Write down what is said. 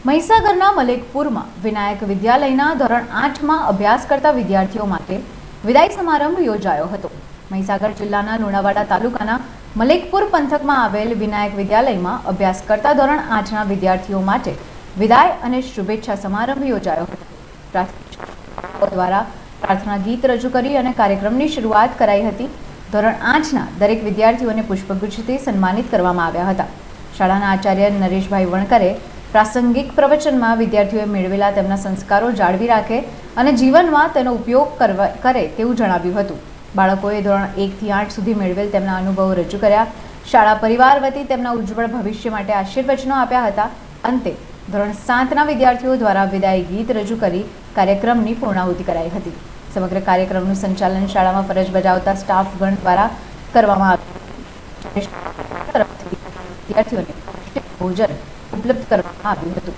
મહીસાગરના મલેકપુરમાં વિનાયક વિદ્યાલયના ધોરણ 8માં અભ્યાસ કરતા વિદ્યાર્થીઓ માટે વિદાય સમારંભ યોજાયો હતો। મહીસાગર જિલ્લાના લુણાવાડા તાલુકાના મલેકપુર પંથકમાં આવેલ વિનાયક વિદ્યાલયમાં અભ્યાસ કરતા ધોરણ 8ના વિદ્યાર્થીઓ માટે વિદાય અને શુભેચ્છા સમારંભ યોજાયો હતો। પ્રાર્થના દ્વારા પ્રાર્થના ગીત રજૂ કરી અને કાર્યક્રમની શરૂઆત કરાઈ હતી। ધોરણ 8ના દરેક વિદ્યાર્થીઓને પુષ્પગુચ્છથી સન્માનિત કરવામાં આવ્યા હતા। શાળાના આચાર્ય નરેશભાઈ વણકરે પ્રાસંગિક પ્રવચનમાં વિદ્યાર્થીઓએ મેળવેલા તેમના સંસ્કારો જાળવી રાખે અને જીવનમાં તેનો ઉપયોગ કરે તેવું જણાવ્યું હતું। બાળકોએ ધોરણ 1 થી 8 સુધી મેળવેલ તેમના અનુભવો રજૂ કર્યા। શાળા પરિવાર વતી તેમના ઉજ્જવળ ભવિષ્ય માટે આશીર્વચનો આપ્યા હતા। અંતે ધોરણ 7ના વિદ્યાર્થીઓ દ્વારા વિદાય ગીત રજૂ કરી કાર્યક્રમની પૂર્ણાહુતિ કરાઈ હતી। સમગ્ર કાર્યક્રમનું સંચાલન શાળામાં ફરજ બજાવતા સ્ટાફગણ દ્વારા કરવામાં આવ્યું। વિદ્યાર્થીઓને ભોજન ઉપલબ્ધ કરવામાં આવ્યું હતું।